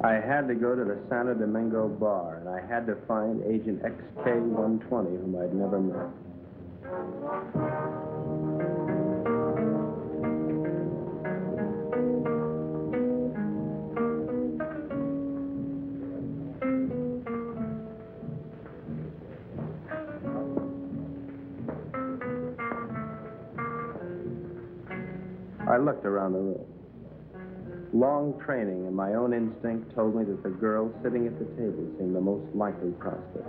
I had to go to the Santo Domingo bar, and I had to find Agent XK-120, whom I'd never met. I looked around the room. Long training and my own instinct told me that the girl sitting at the table seemed the most likely prospect.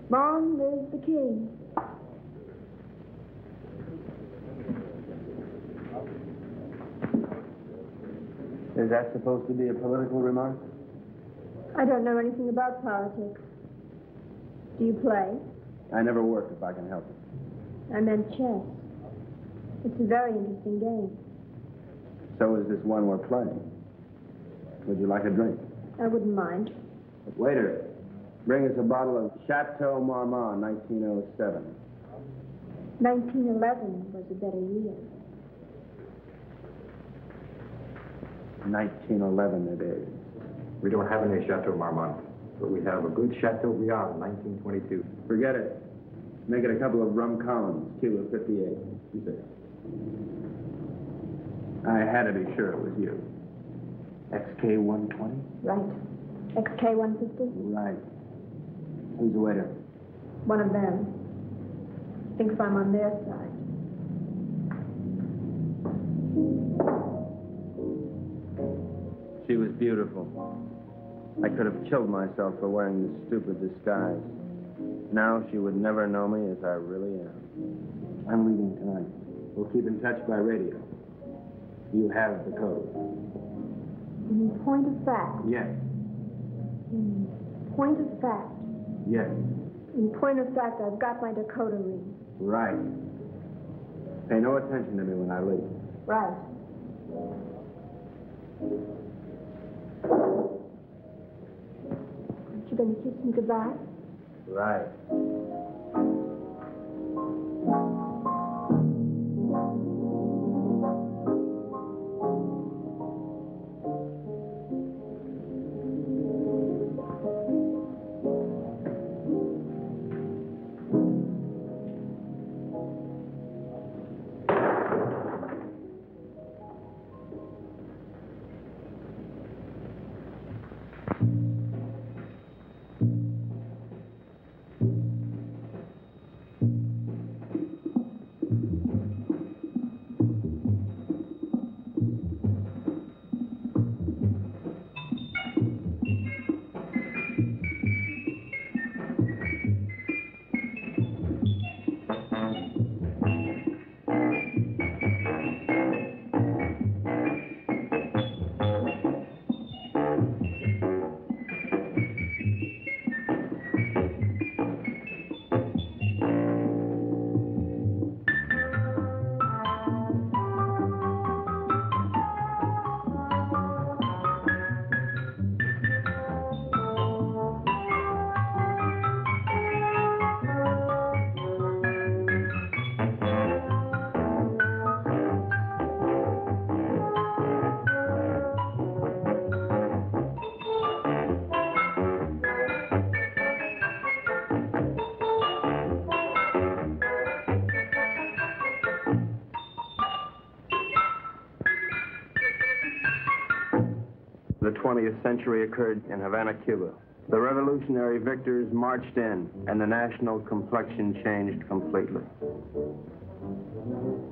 Long live the king. Is that supposed to be a political remark? I don't know anything about politics. Do you play? I never work if I can help it. I meant chess. It's a very interesting game. So is this one we're playing. Would you like a drink? I wouldn't mind. Waiter, bring us a bottle of Chateau Marmont, 1907. 1911 was a better year. 1911 it is. We don't have any Chateau Marmont, but we have a good Chateau Briand, 1922. Forget it. Make it a couple of rum columns, Cuba 58. You say. I had to be sure it was you. XK-120? Right. XK-150? Right. Who's the waiter? One of them. Thinks I'm on their side. She was beautiful. I could have killed myself for wearing this stupid disguise. Now she would never know me as I really am. I'm leaving tonight. We'll keep in touch by radio. You have the code. In point of fact? Yes. In point of fact? Yes. In point of fact, I've got my decoder ring. Right. Pay no attention to me when I leave. Right. Aren't you going to kiss me goodbye? Right. The 20th century occurred in Havana, Cuba. The revolutionary victors marched in, and the national complexion changed completely.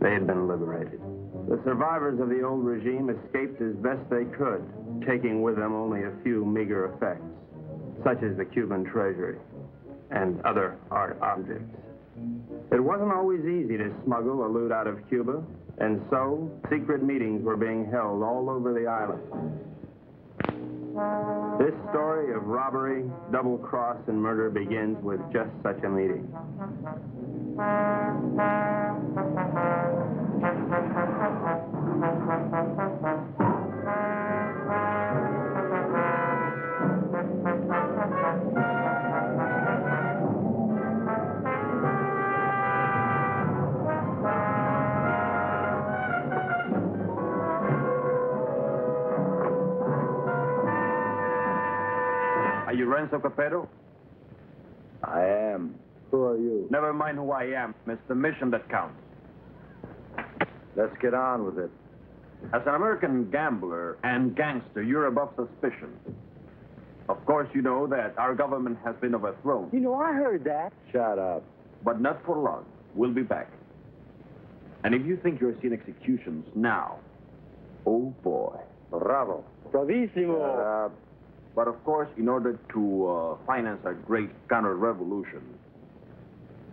They had been liberated. The survivors of the old regime escaped as best they could, taking with them only a few meager effects, such as the Cuban treasury and other art objects. It wasn't always easy to smuggle a loot out of Cuba. And so, secret meetings were being held all over the island. This story of robbery, double cross, and murder begins with just such a meeting. Are you Renzo Capetto? I am. Who are you? Never mind who I am. It's the mission that counts. Let's get on with it. As an American gambler and gangster, you're above suspicion. Of course, you know that our government has been overthrown. You know, I heard that. Shut up. But not for long. We'll be back. And if you think you're seeing executions now, oh boy. Bravo. Bravissimo. But of course, in order to finance our great counter-revolution,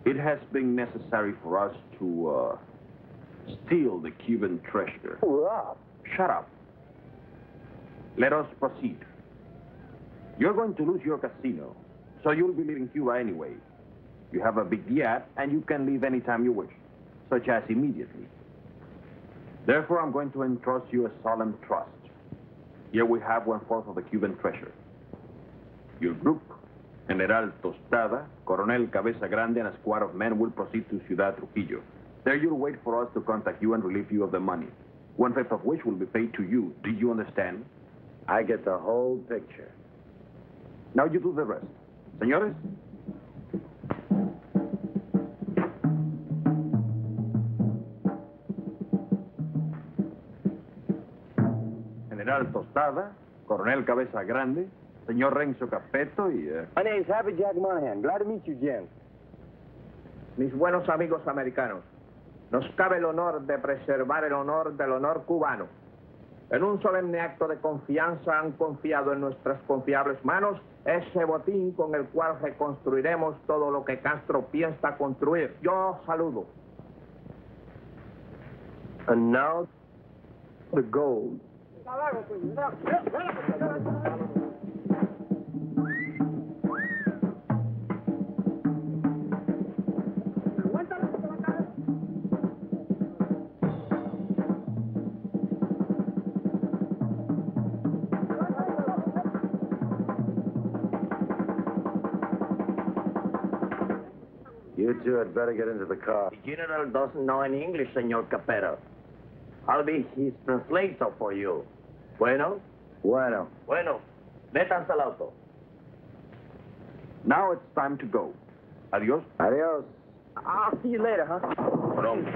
it has been necessary for us to steal the Cuban treasure. Hurrah. Shut up. Let us proceed. You're going to lose your casino, so you'll be leaving Cuba anyway. You have a big yacht, and you can leave anytime you wish, such as immediately. Therefore, I'm going to entrust you a solemn trust. Here we have 1/4 of the Cuban treasure. Your group, General Tostada, Coronel Cabeza Grande, and a squad of men will proceed to Ciudad Trujillo. There you'll wait for us to contact you and relieve you of the money, 1/5 of which will be paid to you. Do you understand? I get the whole picture. Now you do the rest. Señores? General Tostada, Coronel Cabeza Grande, Señor Renzo Capetto y... My name's Happy Jack Monahan. Glad to meet you, Jim. Mis buenos amigos americanos, nos cabe el honor de preservar el honor del honor cubano. En un solemne acto de confianza han confiado en nuestras confiables manos ese botín con el cual reconstruiremos todo lo que Castro piensa construir. Yo saludo. And now, the gold. You two had better get into the car. The general doesn't know any English, Señor Capetto. I'll be his translator for you. Bueno? Bueno. Bueno. Métanse al auto. Now it's time to go. Adios. Adios. I'll see you later, huh? Pronto.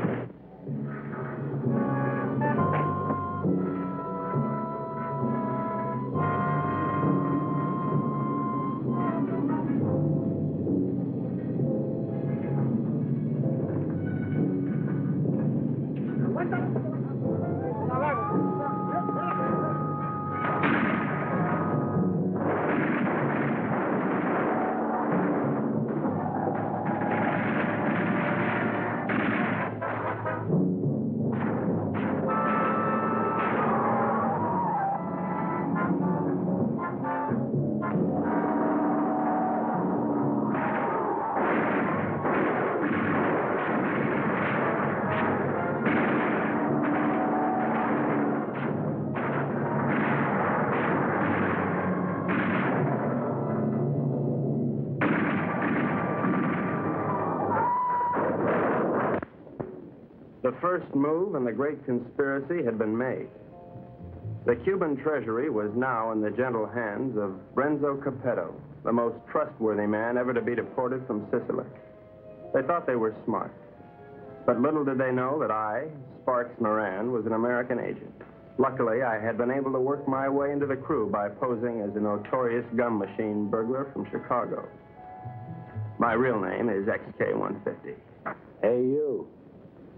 The first move in the great conspiracy had been made. The Cuban treasury was now in the gentle hands of Renzo Capetto, the most trustworthy man ever to be deported from Sicily. They thought they were smart. But little did they know that I, Sparks Moran, was an American agent. Luckily, I had been able to work my way into the crew by posing as a notorious gum machine burglar from Chicago. My real name is XK150. Hey, you.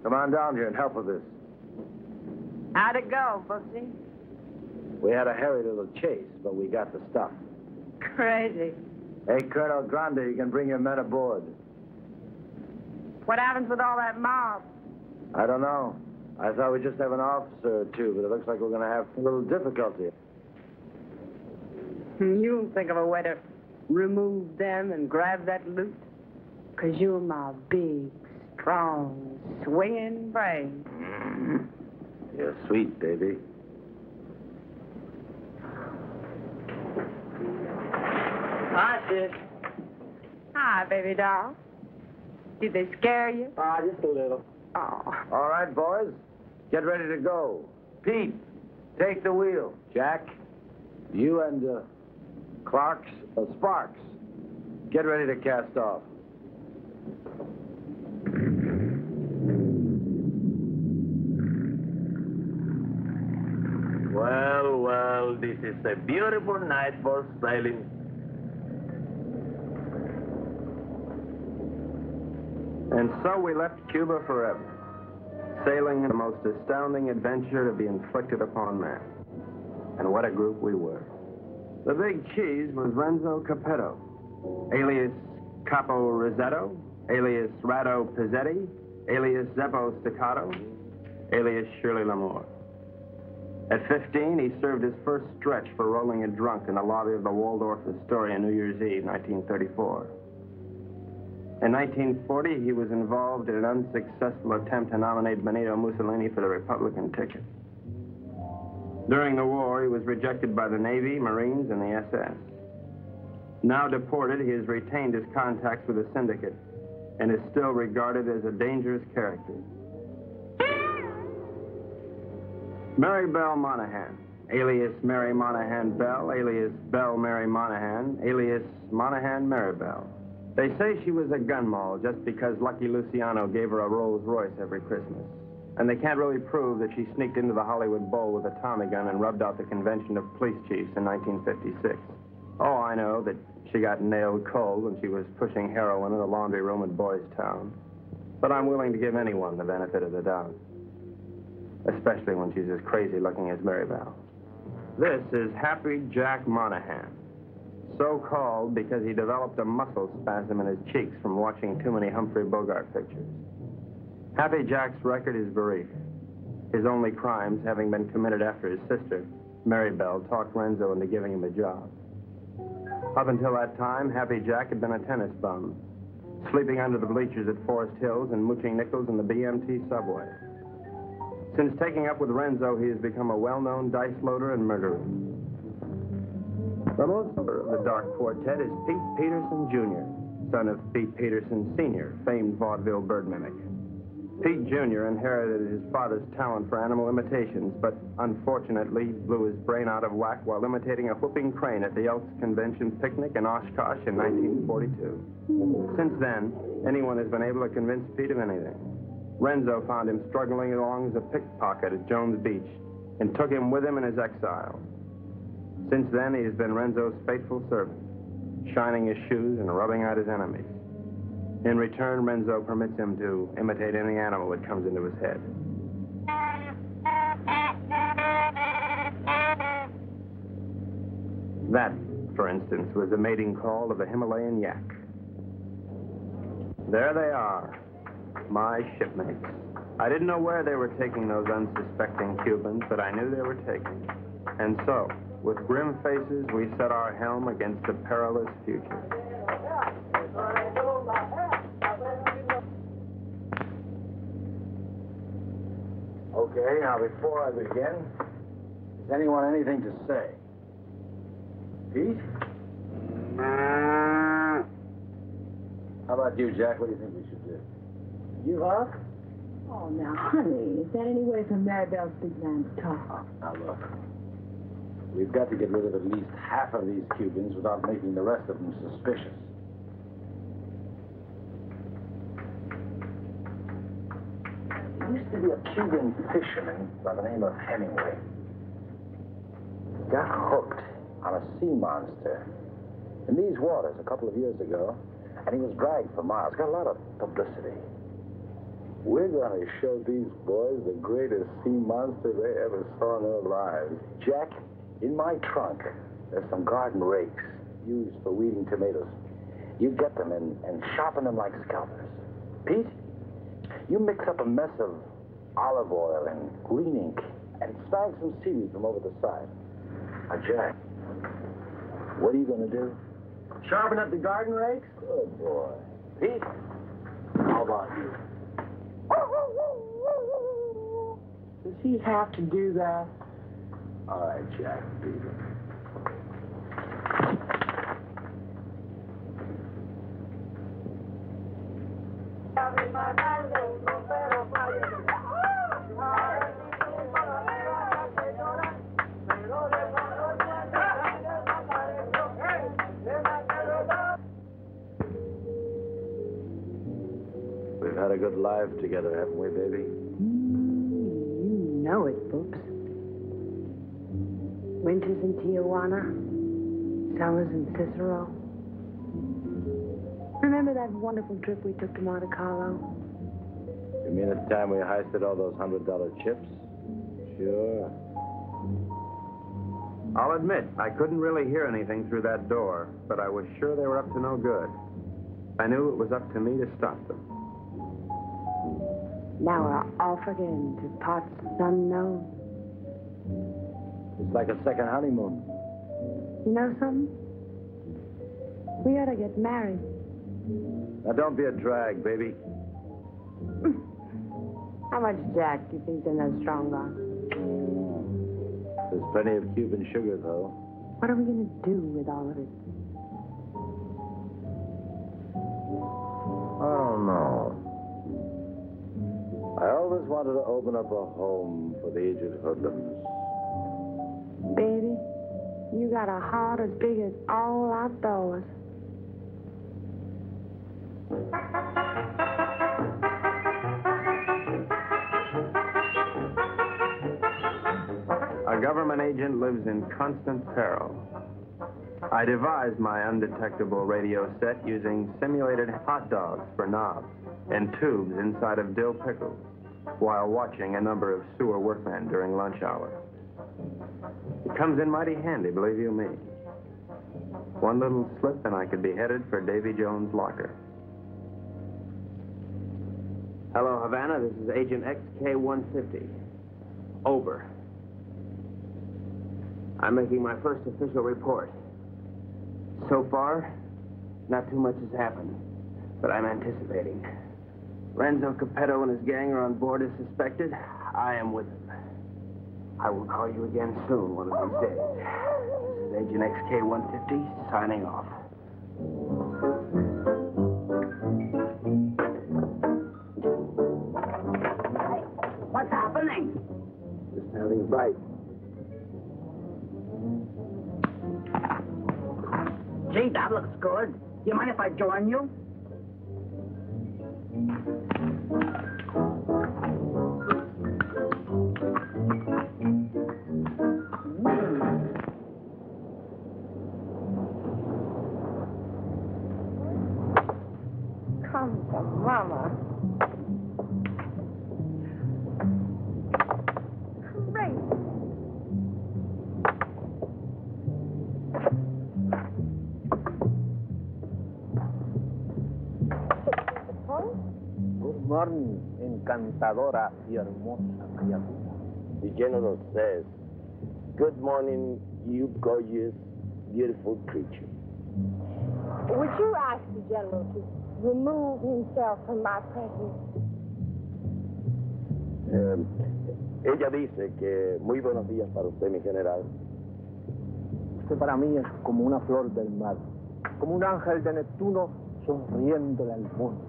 Come on down here and help with this. How'd it go, Booksy? We had a hairy little chase, but we got the stuff. Crazy. Hey, Colonel Grande, you can bring your men aboard. What happens with all that mob? I don't know. I thought we'd just have an officer or two, but it looks like we're going to have a little difficulty. You'll think of a way to remove them and grab that loot. 'Cause you're my big, strong, swinging brain. You're sweet, baby. Hi, sis. Hi, baby doll. Did they scare you? Just a little. Oh. All right, boys. Get ready to go. Pete, take the wheel. Jack, you and Sparks, get ready to cast off. Well, well, this is a beautiful night for sailing. And so we left Cuba forever, sailing in the most astounding adventure to be inflicted upon man. And what a group we were. The big cheese was Renzo Capetto, alias Capo Rossetto, alias Rado Pizzetti, alias Zeppo Staccato, alias Shirley Lamore. At 15, he served his first stretch for rolling a drunk in the lobby of the Waldorf Astoria New Year's Eve, 1934. In 1940, he was involved in an unsuccessful attempt to nominate Benito Mussolini for the Republican ticket. During the war, he was rejected by the Navy, Marines, and the SS. Now deported, he has retained his contacts with the syndicate and is still regarded as a dangerous character. Mary Belle Monahan, alias Mary Monahan Bell, alias Belle Mary Monahan, alias Monahan Mary Bell. They say she was a gun moll just because Lucky Luciano gave her a Rolls Royce every Christmas. And they can't really prove that she sneaked into the Hollywood Bowl with a Tommy gun and rubbed out the convention of police chiefs in 1956. Oh, I know that she got nailed cold when she was pushing heroin in a laundry room in Boys Town. But I'm willing to give anyone the benefit of the doubt. Especially when she's as crazy looking as Mary Bell. This is Happy Jack Monahan. So called because he developed a muscle spasm in his cheeks from watching too many Humphrey Bogart pictures. Happy Jack's record is brief. His only crimes having been committed after his sister, Mary Bell, talked Renzo into giving him a job. Up until that time, Happy Jack had been a tennis bum, sleeping under the bleachers at Forest Hills and mooching nickels in the BMT subway. Since taking up with Renzo, he has become a well-known dice loader and murderer. The most of the Dark Quartet is Pete Peterson, Jr., son of Pete Peterson, Sr., famed vaudeville bird mimic. Pete Jr. inherited his father's talent for animal imitations, but unfortunately blew his brain out of whack while imitating a whooping crane at the Elks Convention picnic in Oshkosh in 1942. Since then, anyone has been able to convince Pete of anything. Renzo found him struggling along as a pickpocket at Jones Beach and took him with him in his exile. Since then, he has been Renzo's faithful servant, shining his shoes and rubbing out his enemies. In return, Renzo permits him to imitate any animal that comes into his head. That, for instance, was the mating call of a Himalayan yak. There they are, my shipmates. I didn't know where they were taking those unsuspecting Cubans, but I knew they were taking. And so, with grim faces, we set our helm against the perilous future. Okay, now before I begin, has anyone anything to say? Pete? How about you, Jack? What do you think we should do? You, Huck? Oh, now, honey, is that any way for Maribel's big man to talk? Now, look. We've got to get rid of at least half of these Cubans without making the rest of them suspicious. There used to be a Cuban fisherman by the name of Hemingway. He got hooked on a sea monster in these waters a couple of years ago, and he was dragged for miles. Got a lot of publicity. We're going to show these boys the greatest sea monster they ever saw in their lives. Jack, in my trunk, there's some garden rakes used for weeding tomatoes. You get them and sharpen them like scalpers. Pete, you mix up a mess of olive oil and green ink, and snag some seaweed from over the side. Now, Jack, what are you going to do? Sharpen up the garden rakes? Good boy. Pete, how about you? Does he have to do that? All right, Jack, do it. We've had a good life together, haven't we, baby? You know it, Boops. Winters in Tijuana, summers in Cicero. Remember that wonderful trip we took to Monte Carlo? You mean the time we heisted all those $100 chips? Sure. I'll admit, I couldn't really hear anything through that door, but I was sure they were up to no good. I knew it was up to me to stop them. Now we're off again to parts unknown. It's like a second honeymoon. You know something? We ought to get married. Now, don't be a drag, baby. How much Jack do you think's in that strong box? There's plenty of Cuban sugar, though. What are we going to do with all of it? I don't know. I always wanted to open up a home for the aged hoodlums. Baby, you got a heart as big as all outdoors. A government agent lives in constant peril. I devised my undetectable radio set using simulated hot dogs for knobs and tubes inside of dill pickles while watching a number of sewer workmen during lunch hour. It comes in mighty handy, believe you me. One little slip and I could be headed for Davy Jones' locker. Hello, Havana. This is Agent XK-150. Over. I'm making my first official report. So far, not too much has happened, but I'm anticipating. Renzo Capetto and his gang are on board as suspected. I am with them. I will call you again soon, one of these days. This is Agent XK-150 signing off. What's happening? Just having a bite. Gee, that looks good. Do you mind if I join you? Come to Mama. Great. Good morning, encantadora y hermosa criatura. The general says, good morning, you gorgeous, beautiful creature. Would you ask the general to remove himself from my presence? Ella dice que muy buenos días para usted, mi general. Usted para mí es como una flor del mar, como un ángel de Neptuno sonriéndole al mundo.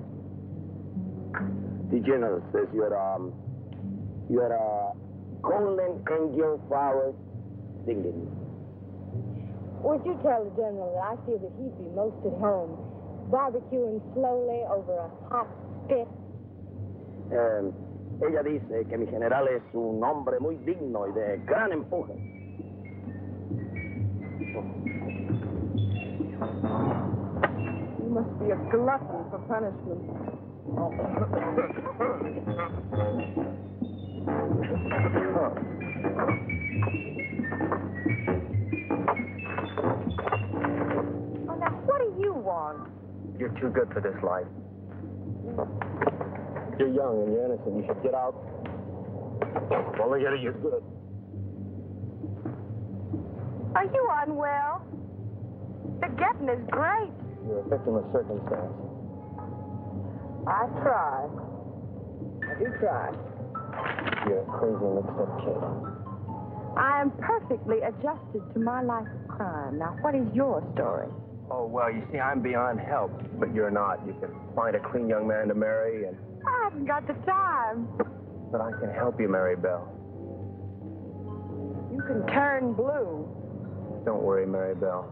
The general says you're a golden angel flower singing. Would you tell the general that I feel that he'd be most at home, barbecuing slowly over a hot spit? Ella dice que mi general es un hombre muy digno y de gran empuje. You must be a glutton for punishment. Oh, now, what do you want? You're too good for this life. You're young and you're innocent. You should get out Only getting you good. Are you unwell? The getting is great. You're a victim of circumstance. I try. I do try. You're a crazy, mixed-up kid. I am perfectly adjusted to my life of crime. Now, what is your story? Oh, well, you see, I'm beyond help, but you're not. You can find a clean young man to marry, and... I haven't got the time. But I can help you, Mary Bell. You can turn blue. Don't worry, Mary Bell.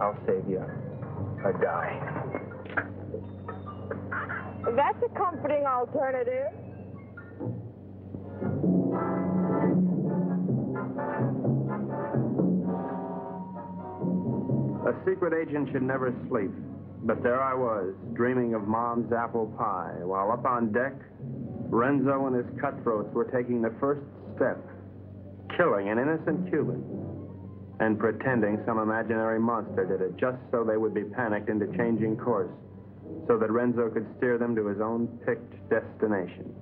I'll save you a die. That's a comforting alternative. A secret agent should never sleep. But there I was, dreaming of Mom's apple pie, while up on deck, Renzo and his cutthroats were taking the first step, killing an innocent Cuban, and pretending some imaginary monster did it just so they would be panicked into changing course, so that Renzo could steer them to his own picked destination.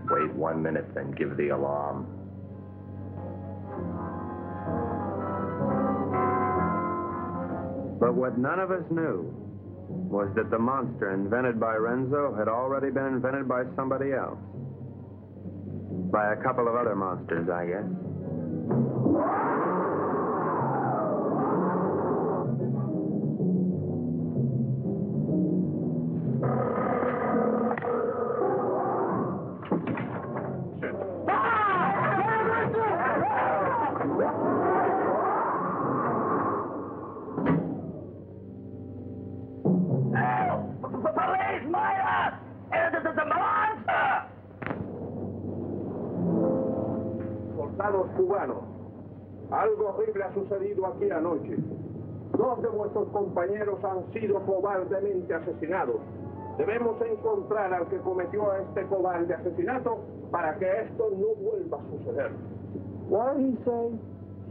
Wait 1 minute, then give the alarm. But what none of us knew was that the monster invented by Renzo had already been invented by somebody else. By a couple of other monsters, I guess. Soldados cubanos, algo horrible ha sucedido aquí anoche. 2 de vuestros compañeros han sido cobardemente asesinados. Debemos encontrar al que cometió este cobarde asesinato para que esto no vuelva a suceder. What did he say?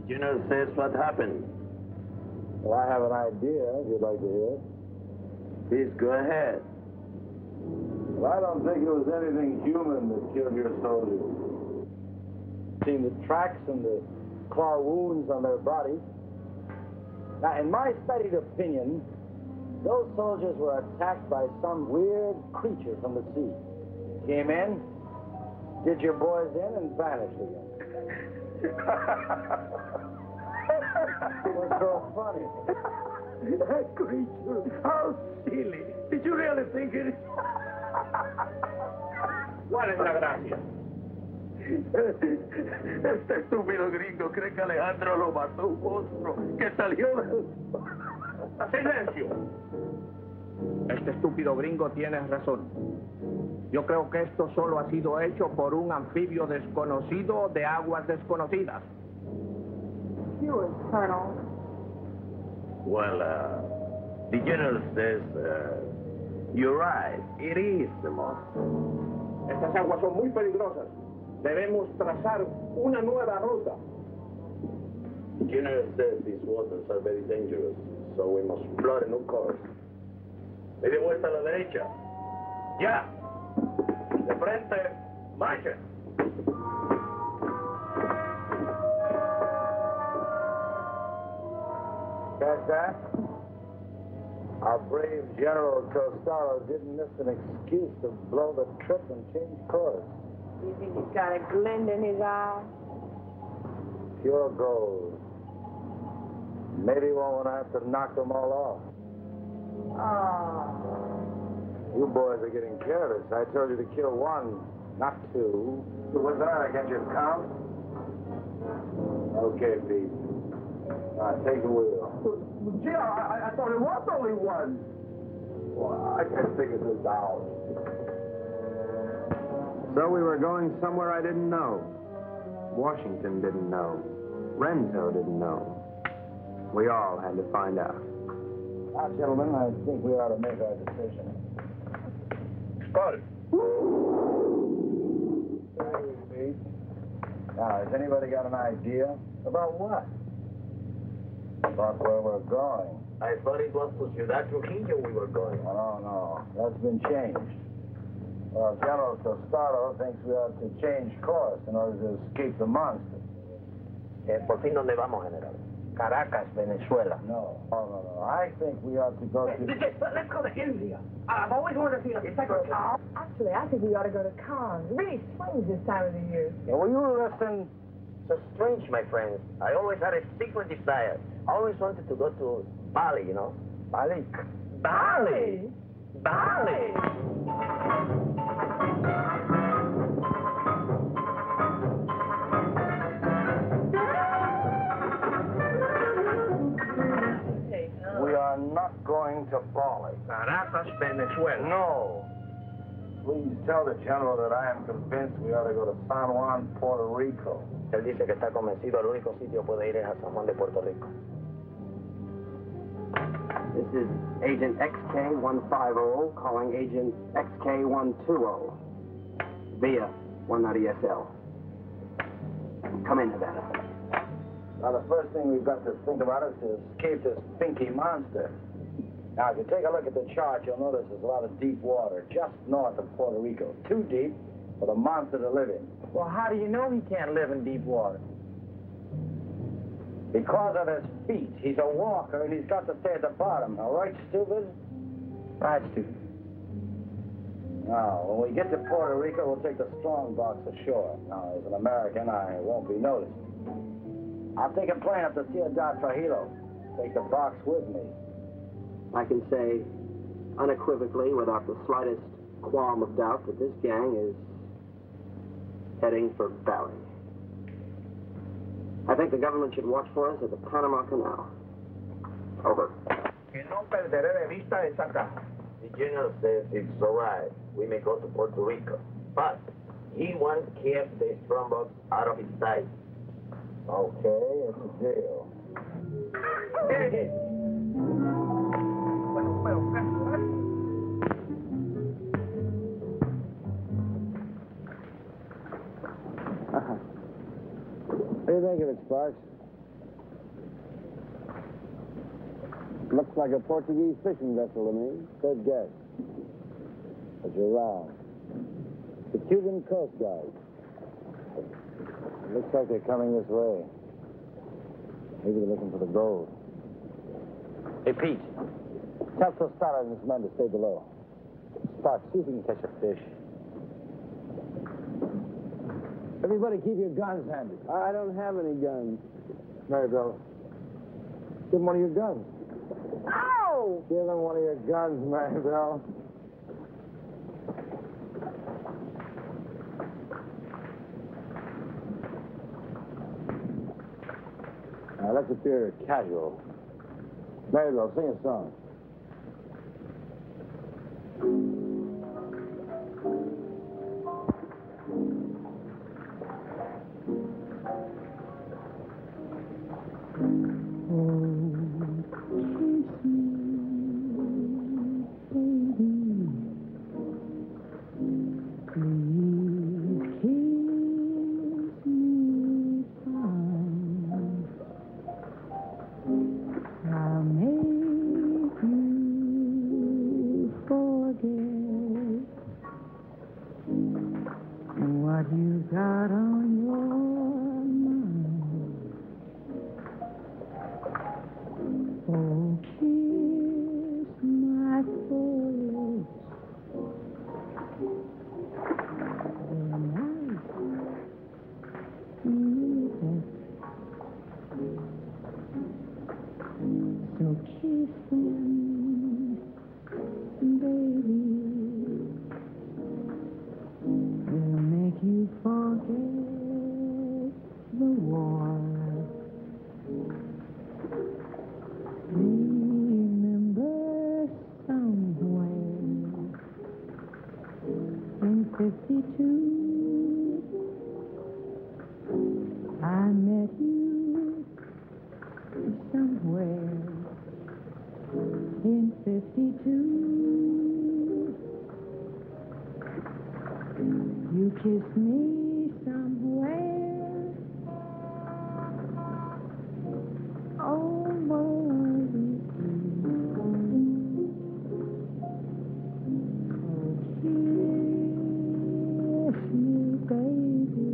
Did you know says what happened? Well, I have an idea, if you'd like to hear it. Please go ahead. Well, I don't think it was anything human that killed your soldiers. Seen the tracks and the claw wounds on their bodies. Now, in my studied opinion, those soldiers were attacked by some weird creature from the sea. Came in, did your boys in, and vanished again. What's so funny? That creature, how silly. Did you really think it? ¿Cuál es la gracia? Este estúpido gringo cree que Alejandro lo mató un monstruo que salió del... ¡Silencio! Este estúpido gringo tiene razón. Yo creo que esto solo ha sido hecho por un anfibio desconocido de aguas desconocidas. Yours, Colonel. Well, did you know this? You're right. It is the monster. Estas aguas son muy peligrosas. Debemos trazar una nueva ruta. Did you know that these waters are very dangerous, so we must plot a new course. Media vuelta a la derecha. Ya. De frente. Marcha. Catch that? Our brave General Costello didn't miss an excuse to blow the trip and change course. Do you think he's got a glint in his eye? Pure gold. Maybe he won't have to knock them all off. Oh. You boys are getting careless. I told you to kill 1, not 2. Was that? I get your count? Okay, Pete. Now, take the wheel. Gee, I thought it was only 1. Well, I can't figure this out. So we were going somewhere I didn't know. Washington didn't know. Renzo didn't know. We all had to find out. Now, gentlemen, I think we ought to make our decision. Call. Now, has anybody got an idea? About what? About where we're going. I thought it was to Ciudad Trujillo we were going. Oh, no. That's been changed. Well, General Tostado thinks we ought to change course in order to escape the monster. ¿Por fin dónde vamos, General? Caracas, Venezuela. No. No. I think we ought to go to... Let's go to India. I've always wanted to see a second car. Actually, I think we ought to go to Cannes. It really swings this time of the year. Yeah, will you listen? So strange, my friends. I always had a secret desire. I always wanted to go to Bali, you know. Bali? Bali! Bali! We are not going to Bali. Caracas, Venezuela. No. Please tell the General that I am convinced we ought to go to San Juan, Puerto Rico. Él dice que está convencido, el único sitio puede ir es a San Juan de Puerto Rico. This is Agent XK150 calling Agent XK120 via 190SL. Come in, Havana. Now, the first thing we've got to think about is to escape this pinky monster. Now, if you take a look at the chart, you'll notice there's a lot of deep water just north of Puerto Rico. Too deep for the monster to live in. Well, how do you know he can't live in deep water? Because of his feet. He's a walker, and he's got to stay at the bottom. All right, stupid? Right, stupid. Now, when we get to Puerto Rico, we'll take the strong box ashore. Now, as an American, I won't be noticed. I'll take a plane up to Ciudad Trujillo. Take the box with me. I can say unequivocally, without the slightest qualm of doubt, that this gang is heading for Bali. I think the government should watch for us at the Panama Canal. Over. Que no perderé de vista esa casa. The general says it's all right. We may go to Puerto Rico. But he wants to keep the strongbox out of his sight. Okay, it's a deal. What do you think of it, Sparks? Looks like a Portuguese fishing vessel to me. Good guess. But you're wrong. The Cuban Coast Guard. Looks like they're coming this way. Maybe they're looking for the gold. Hey, Pete. Tell Tostado and his men to stay below. Sparks, see if you can catch a fish. Everybody keep your guns handy. I don't have any guns. Maribel, give him one of your guns. Ow! Give him one of your guns, Maribel. Now, let's appear casual. Maribel, sing a song. What you got on your mind? Oh, kiss my forehead. They're nice. So kiss them, baby. Will make you forget the war. Remember somewhere in 52, I met you somewhere in 52. You kissed me somewhere over the sea. Oh, kiss me, baby.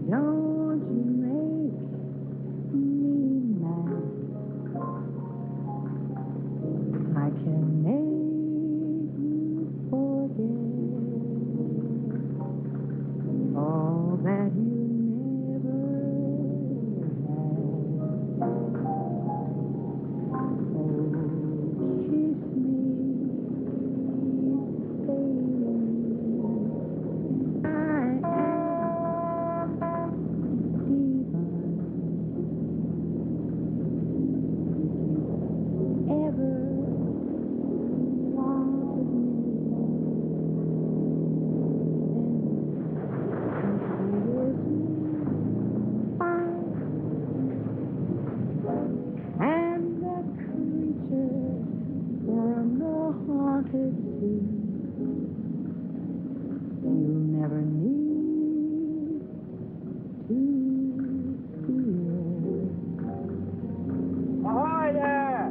Don't you make me mad. I can make you forget all that you never had. Oh, kiss me, baby. I am divine. If you ever wanted me, and the creature from the haunted sea, you'll never need to fear. Ahoy there!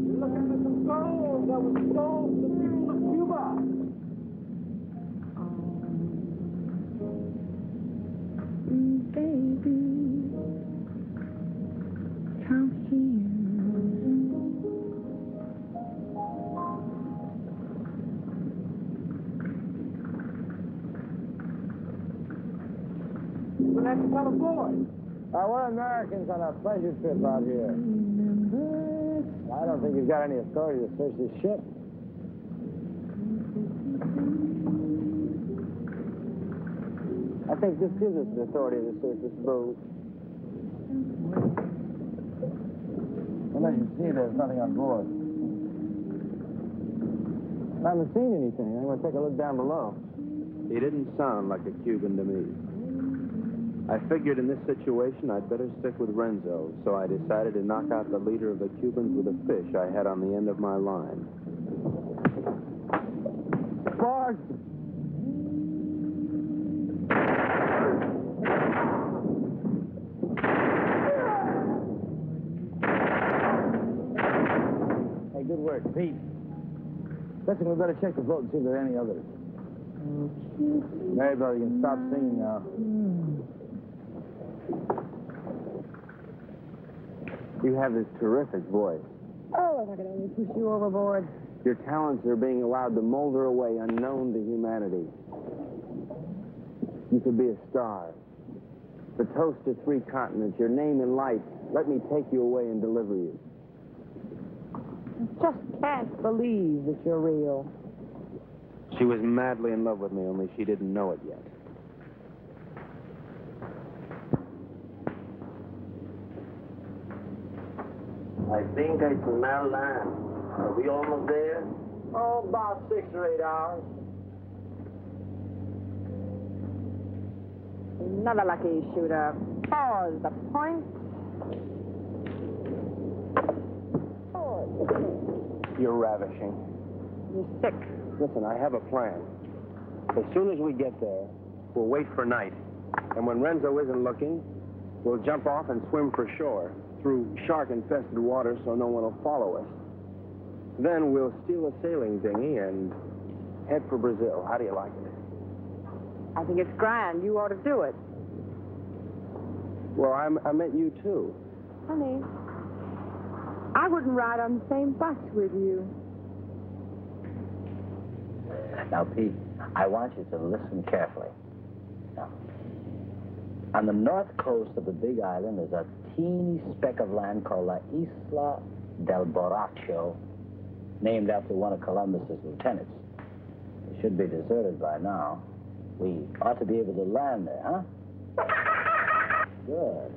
You're looking for some gold that was stolen from the people of Cuba. Baby, come here. We're not to come aboard. We're Americans on a pleasure trip out here. I don't think you've got any authority to search this ship. I think this gives us the authority to search this boat. Well, as you see, there's nothing on board. I haven't seen anything. I'm going to take a look down below. He didn't sound like a Cuban to me. I figured in this situation I'd better stick with Renzo, so I decided to knock out the leader of the Cubans with a fish I had on the end of my line. Board! Hey, good work, Pete. Listen, we better check the boat and see if there are any others. Mary, brother, you can stop singing now. You have this terrific voice. Oh, if I could only push you overboard. Your talents are being allowed to molder away unknown to humanity. You could be a star. The toast of 3 continents, your name in lights. Let me take you away and deliver you. I just can't believe that you're real. She was madly in love with me, only she didn't know it yet. I think I smell land. Are we almost there? Oh, about 6 or 8 hours. Another lucky shooter. Pause the point. You're ravishing. You're sick. Listen, I have a plan. As soon as we get there, we'll wait for night. And when Renzo isn't looking, we'll jump off and swim for shore through shark-infested water so no one will follow us. Then we'll steal a sailing dinghy and head for Brazil. How do you like it? I think it's grand. You ought to do it. Well, I meant you, too. Honey, I wouldn't ride on the same bus with you. Now, Pete, I want you to listen carefully. Now, on the north coast of the big island is a teeny speck of land called La Isla del Borracho, named after one of Columbus's lieutenants. It should be deserted by now. We ought to be able to land there, huh? Good.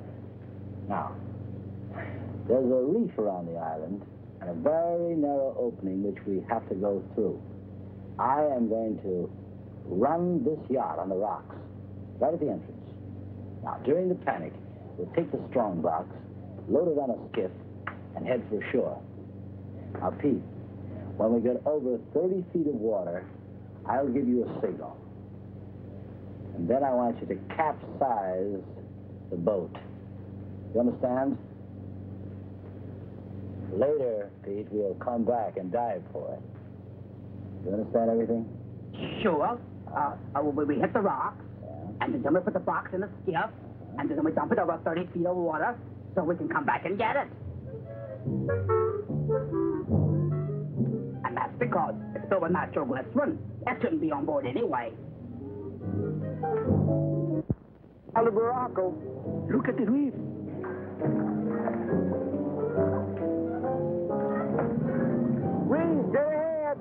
Now, there's a reef around the island and a very narrow opening which we have to go through. I am going to run this yacht on the rocks, right at the entrance. Now, during the panic, we'll take the strong box, load it on a skiff, and head for shore. Now, Pete, when we get over 30 feet of water, I'll give you a signal. And then I want you to capsize the boat. You understand? Later, Pete, we'll come back and dive for it. You understand everything? Sure. We hit the rocks, and then we put the box in the skiff, and then we dump it over 30 feet of water so we can come back and get it. And that's because it's filled with natural glycerin. That shouldn't be on board anyway. Alabaraco, Look at the reef. Reese, get ahead.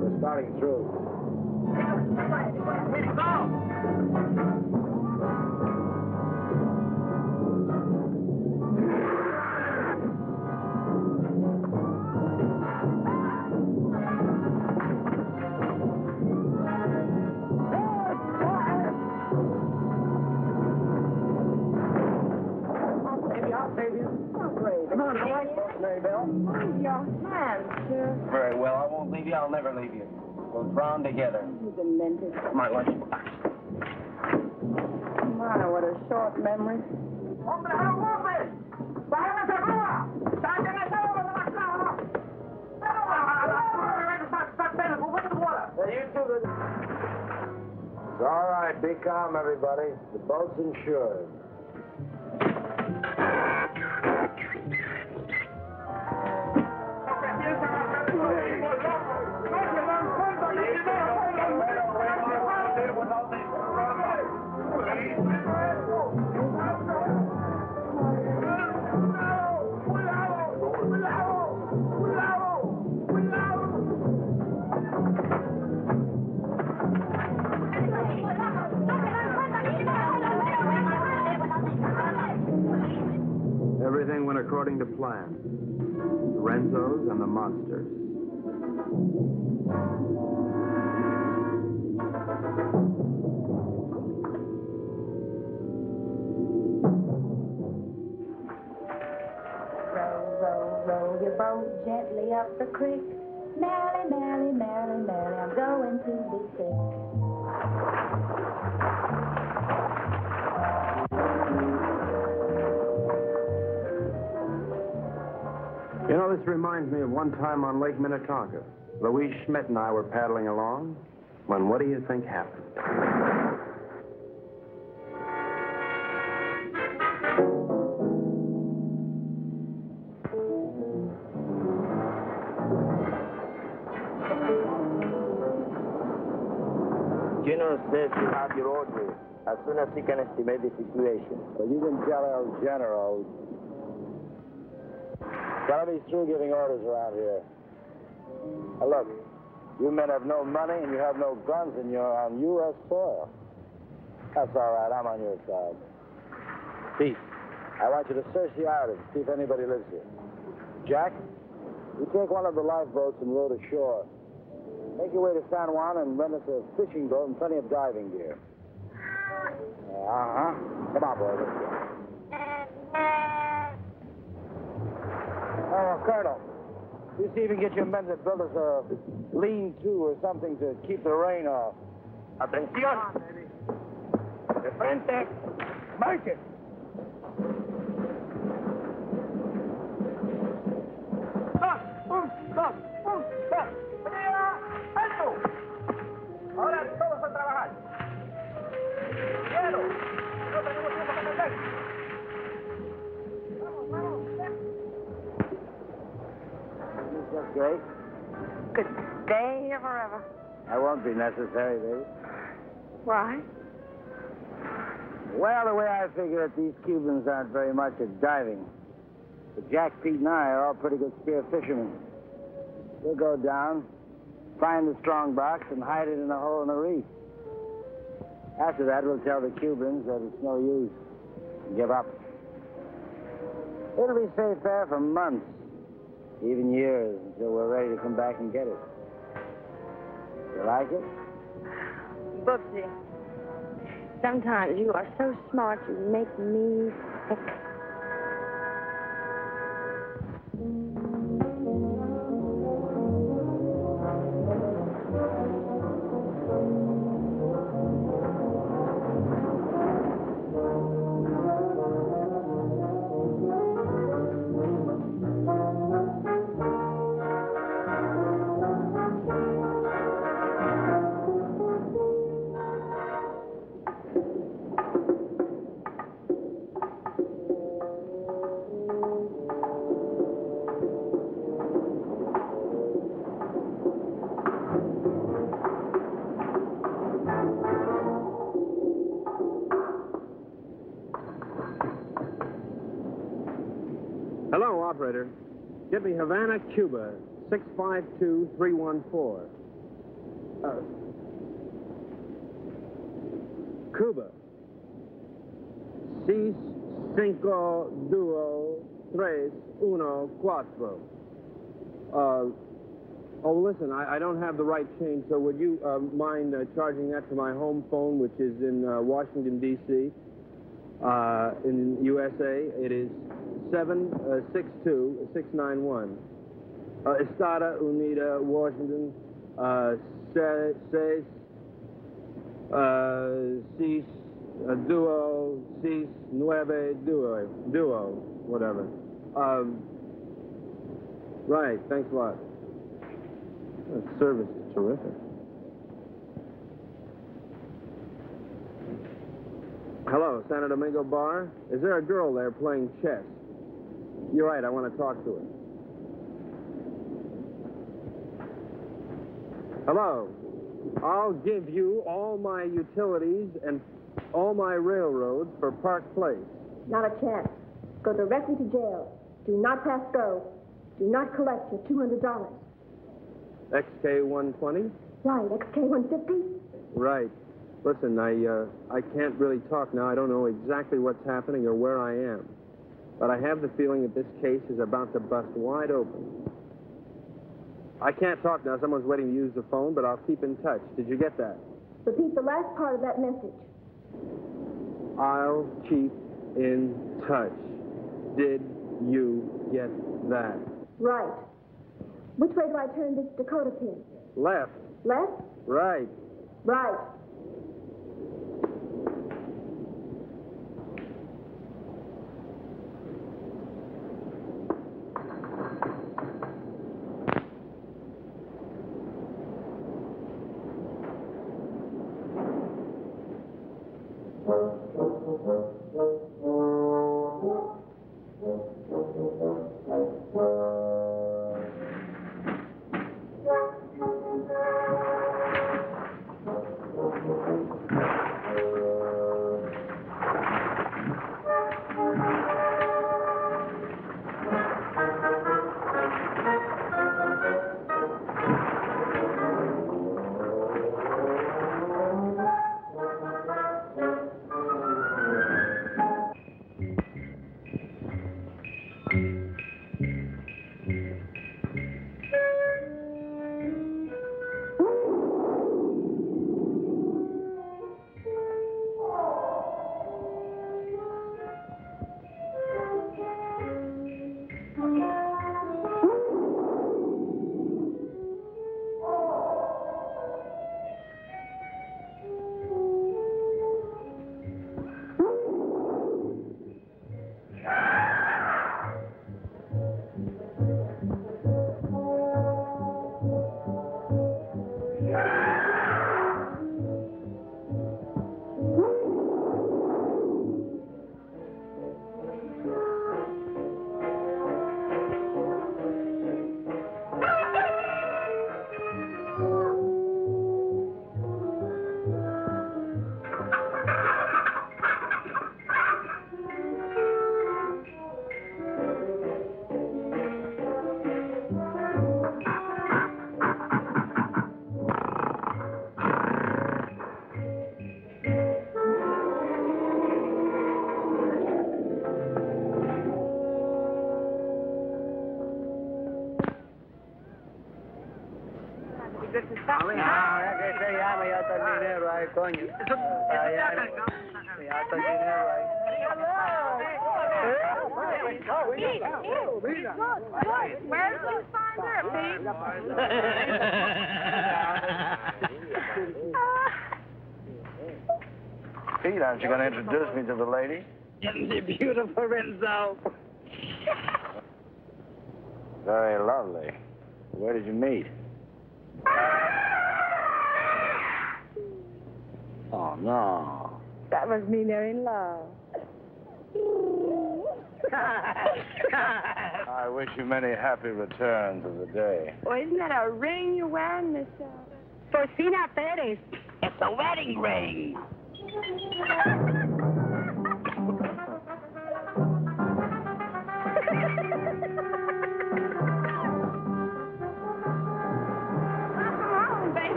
We're starting through. Very well, I won't leave you, I'll never leave you. We'll drown together. You demented. My lunch. My, what a short memory. It's all right, be calm, everybody. The boat's insured. Everything went according to plan. The Renzos and the monsters. Row your boat gently up the creek. Merrily, merrily, merrily, merrily, I'm going to be sick. You know, this reminds me of one time on Lake Minnetonka. Louise Schmidt and I were paddling along when what do you think happened? General says you have your orders as soon as he can estimate the situation. But you can tell El General. Tell him he's through giving orders around here. Now look, you men have no money and you have no guns and you're on U.S. soil. That's all right, I'm on your side. Pete, I want you to search the island, see if anybody lives here. Jack, you take one of the lifeboats and row to shore. Make your way to San Juan and rent us a fishing boat and plenty of diving gear. Uh-huh. Come on, boys, let's go. Oh, Colonel, you see if you can get your men to build us a lean-to or something to keep the rain off. Atención. De frente. Marchen. Dos. ¡Alto! Ahora todos a trabajar. ¡Quiero! No tenemos tiempo que perder. Vamos. That's great. Good day forever. That won't be necessary, baby. Why? Well, the way I figure it, these Cubans aren't very much at diving. But Jack, Pete, and I are all pretty good spear fishermen. We'll go down, find the strong box, and hide it in a hole in the reef. After that, we'll tell the Cubans that it's no use. Give up. It'll be safe there for months, even years, until we're ready to come back and get it. You like it? Bubsy, sometimes you are so smart you make me sick. Hello, operator. Get me Havana, Cuba, 652314. Cuba. 6, 5, 2, 3, 1, 4. Oh, listen, I don't have the right change, so would you mind charging that to my home phone, which is in Washington, D.C., in USA? It is 762-691. Estada Unida, Washington, 6, 6, duo, 6, 9, duo, whatever. Right, thanks a lot. That service is terrific. Hello, Santo Domingo Bar. Is there a girl there playing chess? You're right, I want to talk to her. Hello. I'll give you all my utilities and all my railroads for Park Place. Not a chance. Go directly to jail. Do not pass go. Do not collect your $200. XK120? Right, XK150? Right. Listen, I can't really talk now. I don't know exactly what's happening or where I am. But I have the feeling that this case is about to bust wide open. I can't talk now. Someone's waiting to use the phone, but I'll keep in touch. Did you get that? Repeat the last part of that message. I'll keep in touch. Did you get that? Right. Which way do I turn this Dakota pin? Left. Left? Right. Right. coño. I thought you knew, right? Where's the sponsor, Pete, aren't you going to introduce me to the lady? The beautiful Renzo. Very lovely. Where did you meet? Oh, no. That must mean they're in love. I wish you many happy returns of the day. Well, isn't that a ring you're wearing, Miss Porcina Perez? It's a wedding ring.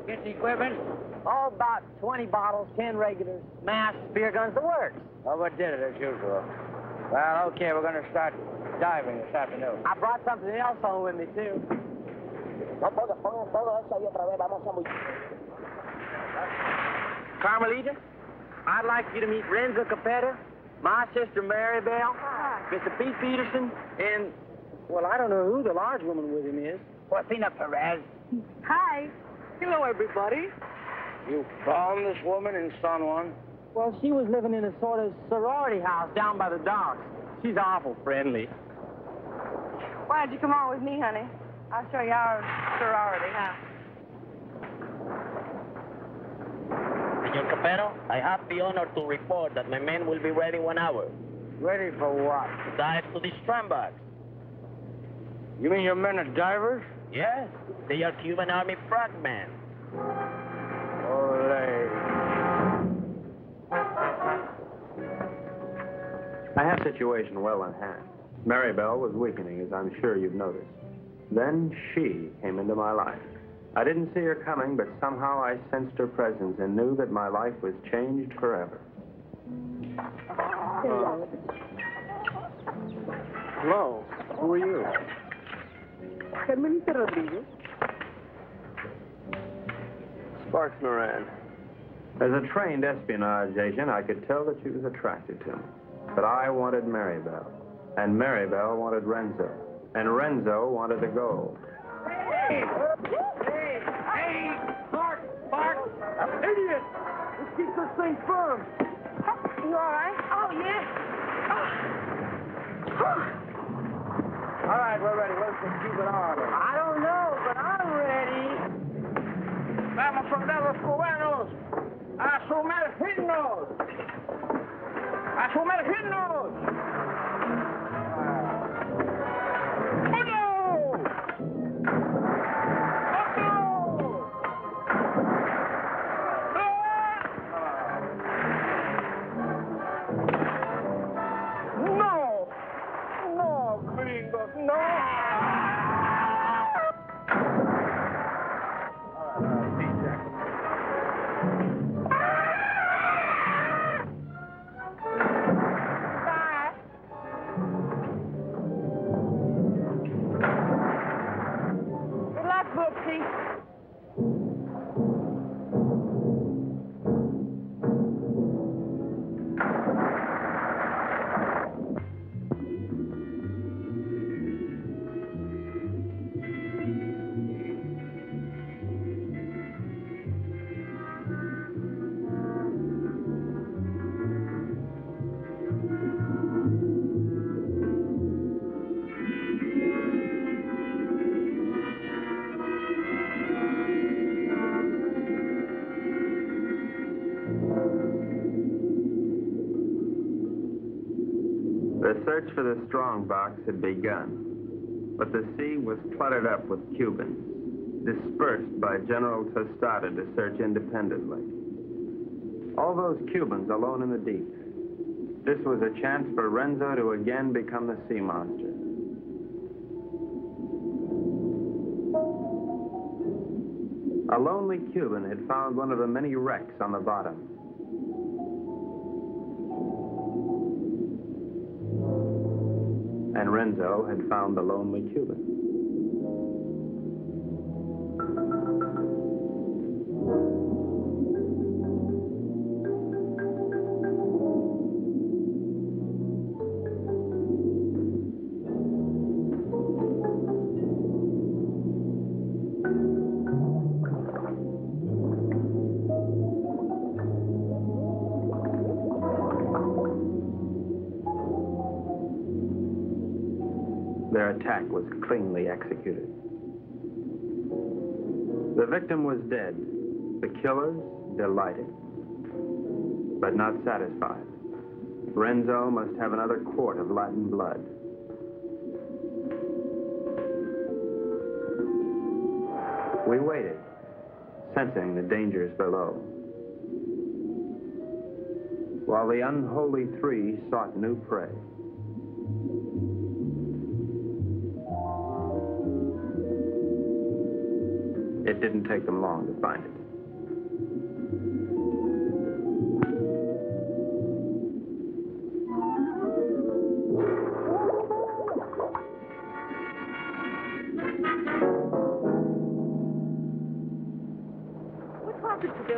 Get the equipment? Oh, about 20 bottles, 10 regulars, mass, spear guns, the works. Overdid it as usual. Well, okay, we're going to start diving this afternoon. I brought something else home with me, too. Carmelita, I'd like you to meet Renzo Capetta, my sister Mary Bell, Mr. Pete Peterson, and, well, I don't know who the large woman with him is. Porcina Perez. Hi. Hello, everybody. You found this woman in San Juan? Well, she was living in a sort of sorority house down by the docks. She's awful friendly. Why'd you come on with me, honey? I'll show you our sorority house. Senor Capero, I have the honor to report that my men will be ready 1 hour. Ready for what? Dive to the strandbox. You mean your men are divers? Yes, they are Cuban Army frogmen. Ole. I had the situation well in hand. Maribel was weakening, as I'm sure you've noticed. Then she came into my life. I didn't see her coming, but somehow I sensed her presence and knew that my life was changed forever. Hello. Who are you? Carmelita Rodriguez. Sparks Moran. As a trained espionage agent, I could tell that she was attracted to me. But I wanted Maribel, and Maribel wanted Renzo, and Renzo wanted the gold. Hey, Bart, idiot! Let's keep this thing firm. You all right? Oh, yes. All right, we're ready. Let's just keep it on. I don't know, but I'm ready. Vamos, soldados cubanos, a sumergirnos. ¡A sumergirnos! The search for the strong box had begun, but the sea was cluttered up with Cubans, dispersed by General Tostada to search independently. All those Cubans alone in the deep. This was a chance for Renzo to again become the sea monster. A lonely Cuban had found one of the many wrecks on the bottom. And Renzo had found the lonely Cuban. Their attack was cleanly executed. The victim was dead. The killers delighted, but not satisfied. Renzo must have another quart of Latin blood. We waited, sensing the dangers below, while the unholy three sought new prey. It didn't take them long to find it.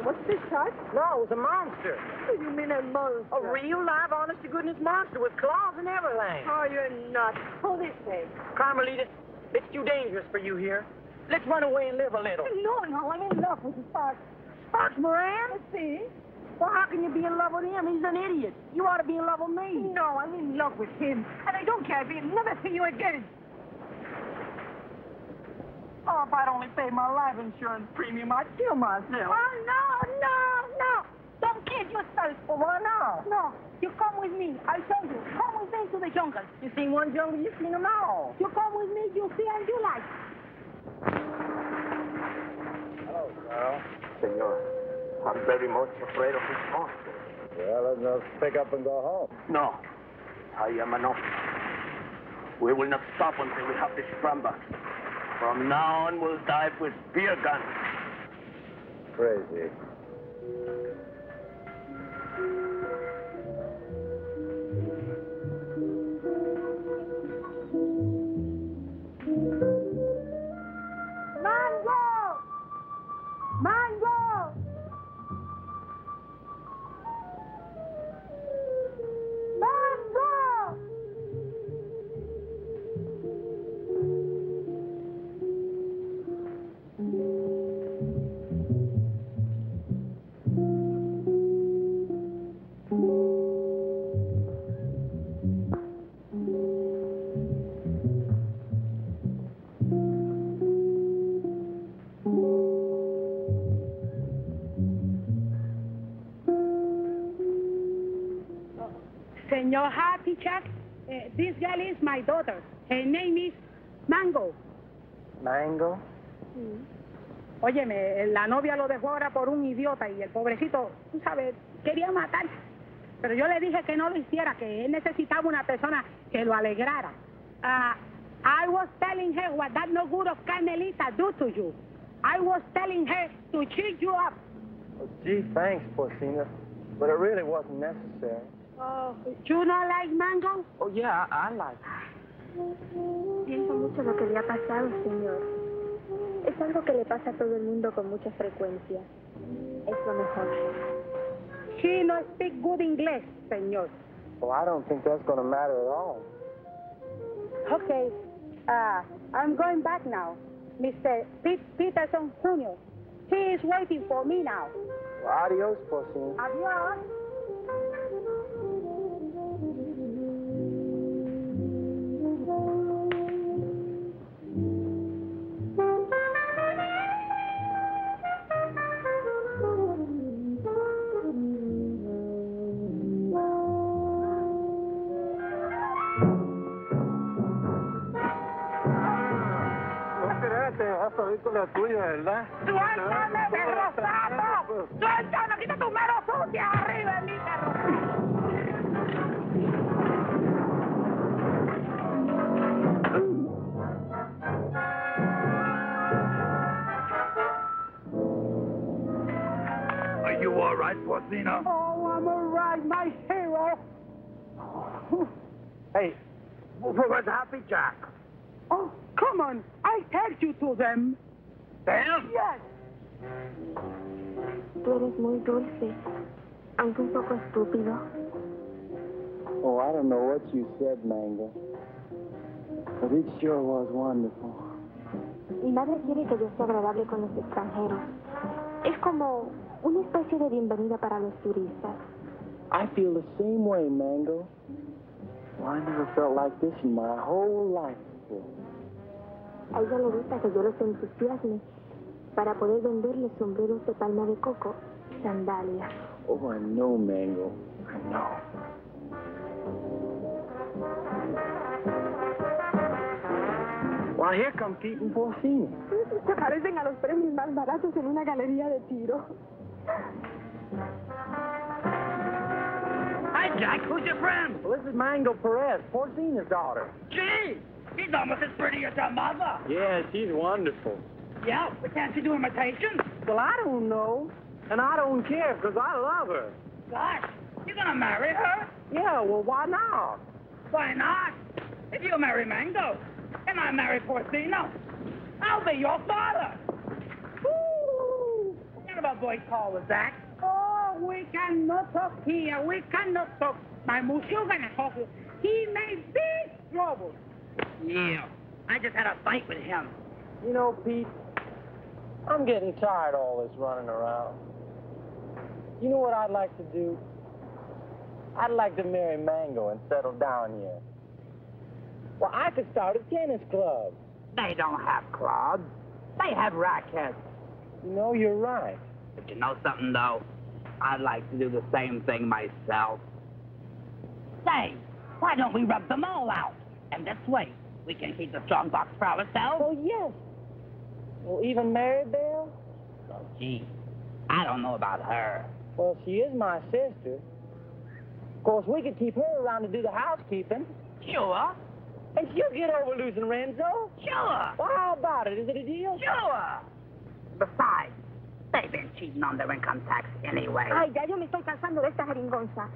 What's this, Tut? No, it was a monster. What do you mean a monster? A real, live, honest-to-goodness monster with claws and everything. Oh, you're nuts. Pull this way. Carmelita, it's too dangerous for you here. Let's run away and live a little. No, I'm in love with Sparks. Sparks Moran? See? Well, how can you be in love with him? He's an idiot. You ought to be in love with me. No, I'm in love with him. And I don't care if he'll never see you again. Oh, if I'd only paid my life insurance premium, I'd kill myself. Oh, no. Don't kill yourself. Well, why not? No, you come with me. I tell you, come with me to the jungle. You seen one jungle, you've seen them all. You come with me, you see and you like. Hello, Carl. Senor, I'm very much afraid of this monster. Well, let's pick up and go home. No, I am enough. We will not stop until we have this scramble. From now on, we'll dive with spear guns. Crazy. Mango! Senor Happy Chuck, this girl is my daughter. Her name is Mango. Mango? Óyeme, la novia lo dejó ahora por un idiota y el pobrecito, tú sabes, quería matar. Pero yo le dije que no lo hiciera, que él necesitaba una persona que lo alegrara. I was telling her what that no good of Carmelita do to you. I was telling her to cheer you up. Oh, gee, thanks, Porcina. But it really wasn't necessary. Oh, you not like Mango? Oh, yeah, I like Siento mucho lo que le ha pasado, señor. Es algo que le pasa a todo el mundo con mucha frecuencia. Es lo mejor. She no speak good English, señor. Well, I don't think that's going to matter at all. Okay, I'm going back now. Mr. Peterson Jr. He is waiting for me now. Well, adios, Porcina. Adios. La tuya, ¿verdad? ¡Suéltame, perro sapo! ¡Suéltame! ¡Quita tu mano sucia arriba de mí, perro! Are you all right, Porcina? Oh, I'm all right, my hero. Hey, where's Happy Jack? Oh, come on. I take you to them. Them? Yes. Tú eres muy dulce, aunque un poco estúpido. Oh, I don't know what you said, Mango. But it sure was wonderful. Mi madre quiere que yo sea agradable con los extranjeros. Es como una especie de bienvenida para los turistas. I feel the same way, Mango. Well, I never felt like this in my whole life. beautiful. A ella le gusta que yo los entusiasme para poder venderle sombreros de palma de coco y sandalias. Oh, I know, Mango. I know. Well, here come Pete and Porcini. Se parecen a los premios más baratos en una galería de tiro. Hi, Jack. Who's your friend? Well, this is Mango Perez, Porcini's daughter. Gee, she's almost as pretty as her mother. Yeah, she's wonderful. Yeah, but can't she do imitations? Well, I don't know. And I don't care, because I love her. Gosh, you're gonna marry her? Yeah, well, why not? Why not? If you marry Mango, and I marry Porcino, I'll be your father. Woo! What kind of a voice call was that? Oh, we cannot talk here. We cannot talk. My monsieur gonna talk. He made big trouble. Yeah, I just had a fight with him. You know, Pete, I'm getting tired of all this running around. You know what I'd like to do? I'd like to marry Mango and settle down here. Well, I could start a tennis club. They don't have clubs. They have rackets. You know, you're right. But you know something, though? I'd like to do the same thing myself. Say, why don't we rub them all out? And this way, we can keep the strong box for ourselves. Oh, yes. Well, even Maribel? Oh, gee, I don't know about her. Well, she is my sister. Of course, we could keep her around to do the housekeeping. Sure. And she'll get over losing Renzo. Sure. Well, how about it? Is it a deal? Sure. Besides, they've been cheating on their income tax anyway. Ay, ya yo me estoy cansando de esta jeringonza.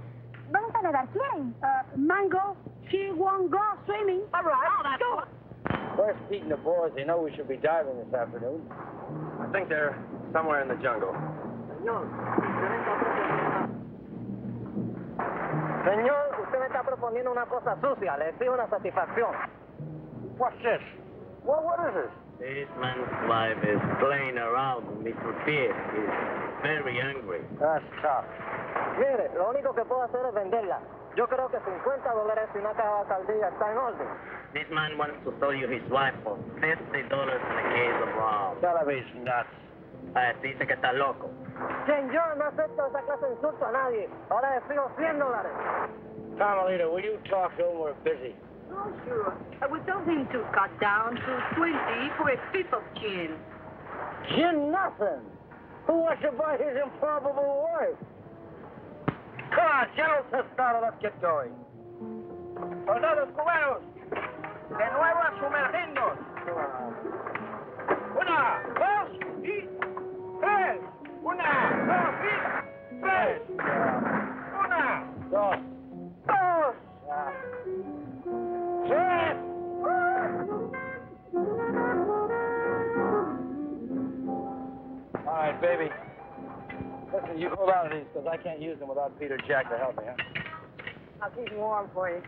¿Vamos a nadar? ¿Quién? Mango, she won't go swimming. All right. Oh, that's Go. Where's Pete and the boys? They know we should be diving this afternoon. I think they're somewhere in the jungle. Señor, usted me está proponiendo una cosa sucia. Le exijo una satisfacción. What's this? What is this? This man's wife is playing around with Mr. Pierre. He's very angry. That's tough. Mire, lo único que puedo hacer es venderla. Yo creo que $50 y una caja de alcaldía está en orden. This man wants to sell you his wife for $50 in a case of rum. Television nuts. Dice que está loco. Señor, no acepto esa clase de insulto a nadie. Ahora le pido $100. Carmelita, will you talk to him? We're busy. Oh, sure. I would tell him to cut down to 20 for a fifth of gin. Gin nothing. Who wants to buy his improbable wife? Come on, General Testado, let's get going. Soldados cubanos, de nuevo a sumergirnos. Una, dos y tres. Una, dos y tres. Una, Dos. dos, tres. All right, baby. Listen, you hold on to these, because I can't use them without Peter Jack to help me, huh? I'll keep them warm for you.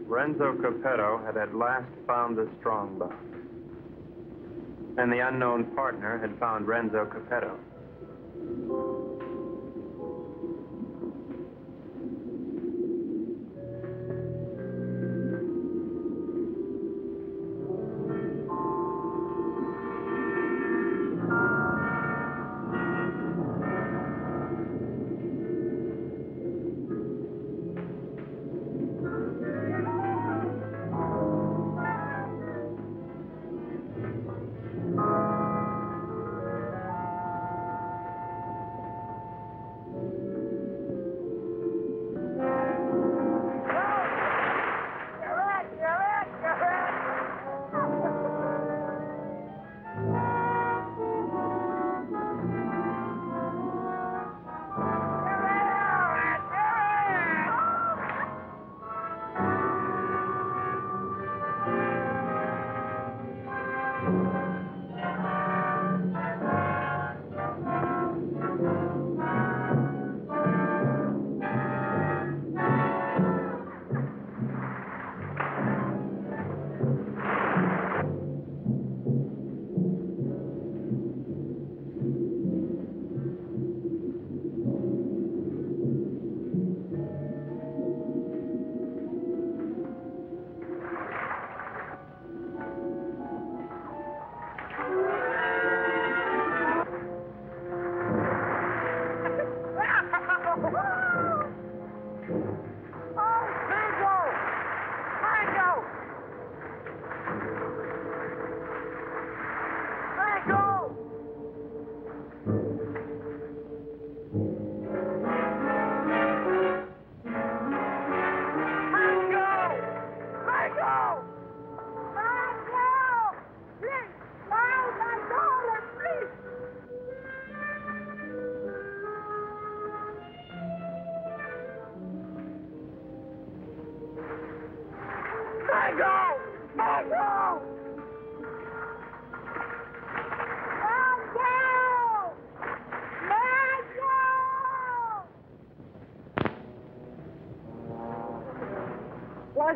Renzo Capetto had at last found the strong box. And the unknown partner had found Renzo Capetto.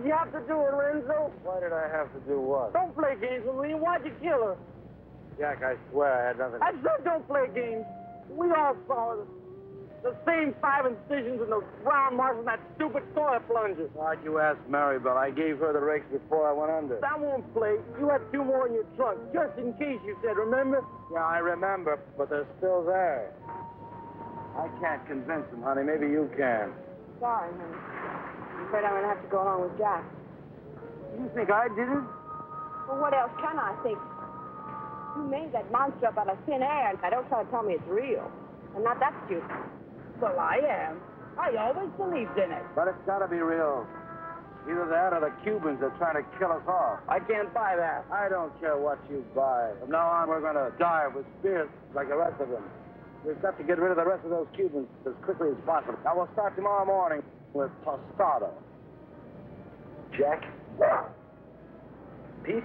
Why'd you have to do it, Renzo? Why did I have to do what? Don't play games with me. Why'd you kill her? Jack, I swear I had nothing. I said don't play games. We all saw it. The same 5 incisions and those brown marks on that stupid toilet plunger. Why'd you ask Maribel? I gave her the rakes before I went under. That won't play. You had 2 more in your trunk, just in case, you said, remember? Yeah, I remember, but they're still there. I can't convince them, honey. Maybe you can. Sorry, honey. I'm afraid I'm going to have to go along with Jack. You think I did it? Well, what else can I think? You made that monster up out of thin air, and don't try to tell me it's real. I'm not that stupid. Well, I am. I always believed in it. But it's got to be real. Either that or the Cubans are trying to kill us off. I can't buy that. I don't care what you buy. From now on, we're going to die with spears like the rest of them. We've got to get rid of the rest of those Cubans as quickly as possible. Now, we'll start tomorrow morning with Tostado. Jack? Pete?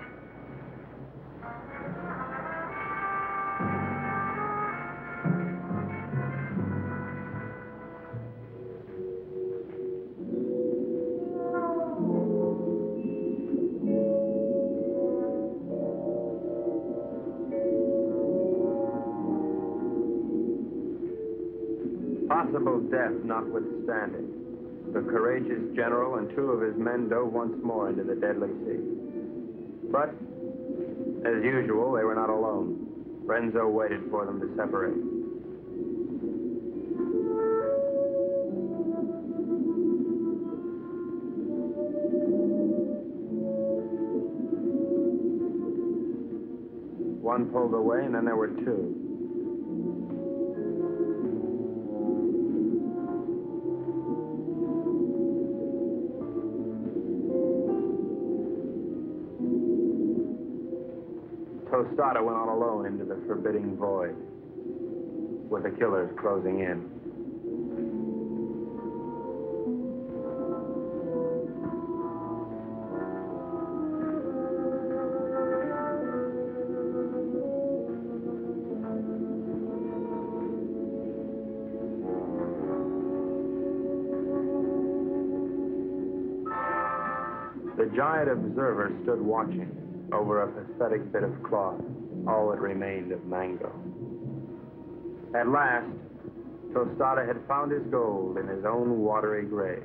Possible death notwithstanding, the courageous general and 2 of his men dove once more into the deadly sea. But, as usual, they were not alone. Renzo waited for them to separate. One pulled away, and then there were 2. Tostado went on alone into the forbidding void, with the killers closing in. The giant observer stood watching over a pathetic bit of cloth, all that remained of Mango. At last, Tostado had found his gold in his own watery grave.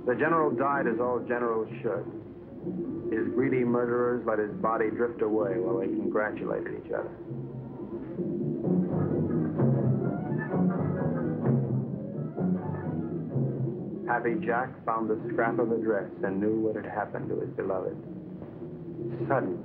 The general died as all generals should. His greedy murderers let his body drift away while they congratulated each other. Happy Jack found the scrap of a dress and knew what had happened to his beloved. Suddenly,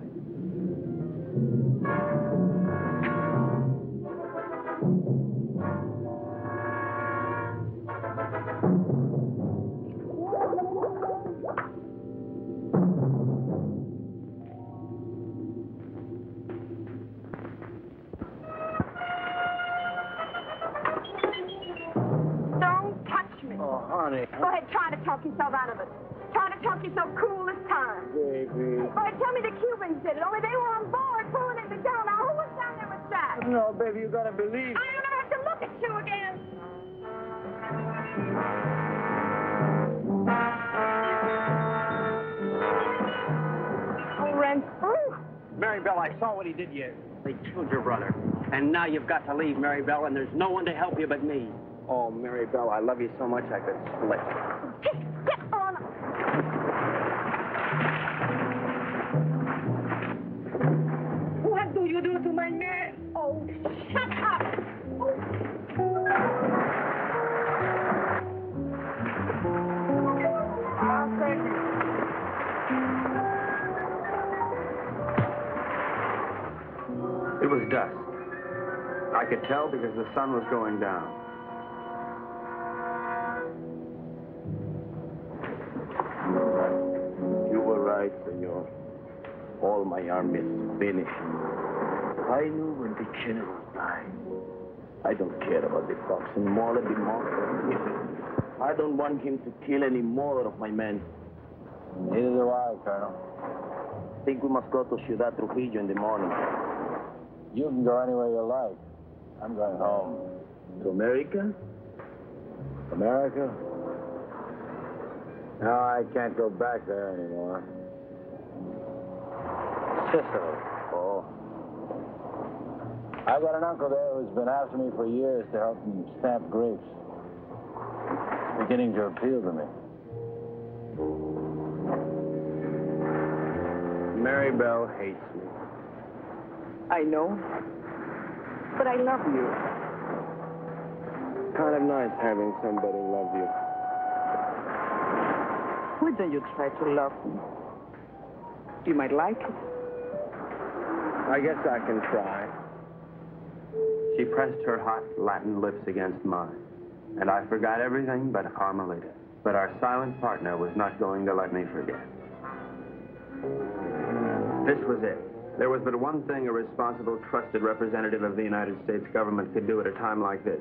Go ahead, try to talk yourself out of it. Try to talk yourself cool this time. Baby. Go ahead, tell me the Cubans did it, only they were on board pulling it together. Now, who was down there with Jack? No, baby, you gotta believe. I don't ever have to look at you again. Oh, Ren. Maribel, I saw what he did you. They killed your brother. And now you've got to leave, Maribel, and there's no one to help you but me. oh, Maribel, I love you so much I could split. Get on. What do you do to my man? Oh, shut up. It was dusk. I could tell because the sun was going down. You were right, senor. All my army is finished. I knew when the general died. I don't care about the fox anymore. Let the monster. I don't want him to kill any more of my men. Neither do I, Colonel. I think we must go to Ciudad Trujillo in the morning. You can go anywhere you like. I'm going home. To America? America? No, I can't go back there anymore. Sicily. Oh. I got an uncle there who's been after me for years to help him stamp grapes. It's beginning to appeal to me. Mary Bell hates me. I know. But I love you. Kind of nice having somebody love you. Why don't you try to love me? You might like it. I guess I can try. She pressed her hot Latin lips against mine, and I forgot everything but Carmelita. But our silent partner was not going to let me forget. This was it. There was but one thing a responsible, trusted representative of the United States government could do at a time like this.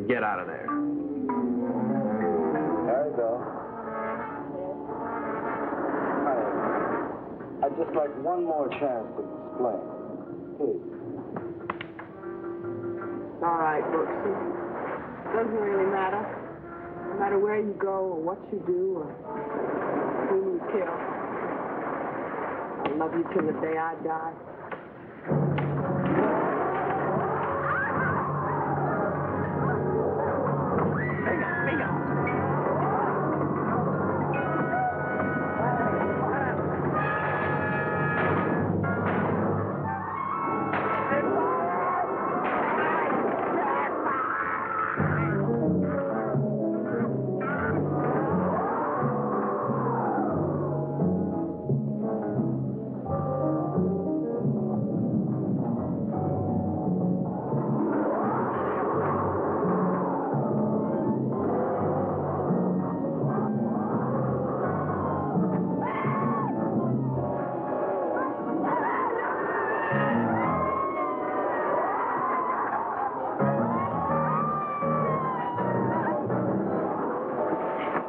Get out of there. There you go. I'd just like one more chance to explain. Please. All right, Brooksy. Doesn't really matter. No matter where you go or what you do or who you kill. I love you till the day I die.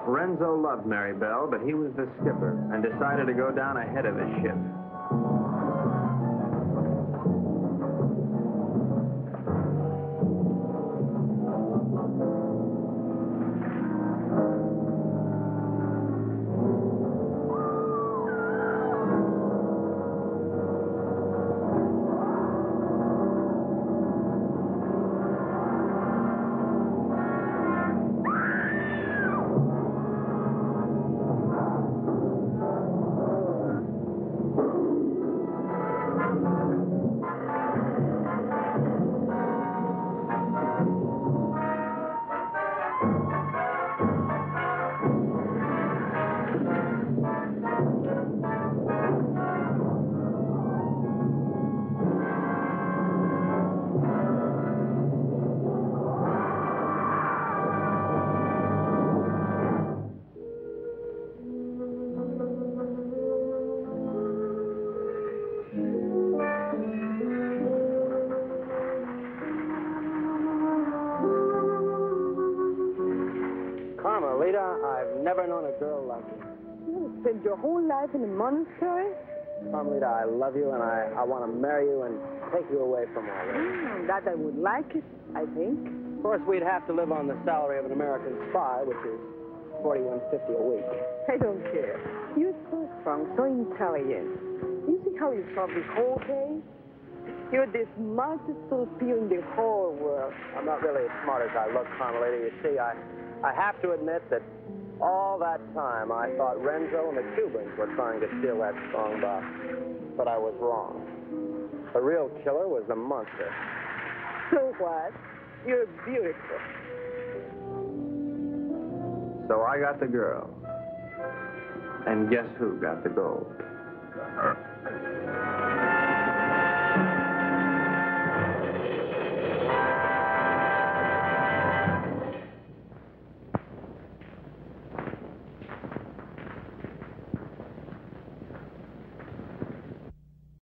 Renzo loved Mary Bell, but he was the skipper and decided to go down ahead of his ship. Carmelita, I've never known a girl like you. You spent your whole life in a monastery? Carmelita, I love you, and I want to marry you and take you away from all this. That I would like it, I think. Of course, we'd have to live on the salary of an American spy, which is $41.50 a week. I don't care. You're so strong, so intelligent. You see how you solved this whole case? You're the smartest little pew in the whole world. I'm not really as smart as I look, Carmelita. You see, I have to admit that all that time I thought Renzo and the Cubans were trying to steal that strong box. But I was wrong. The real killer was the monster. So what? You're beautiful. So I got the girl. And guess who got the gold?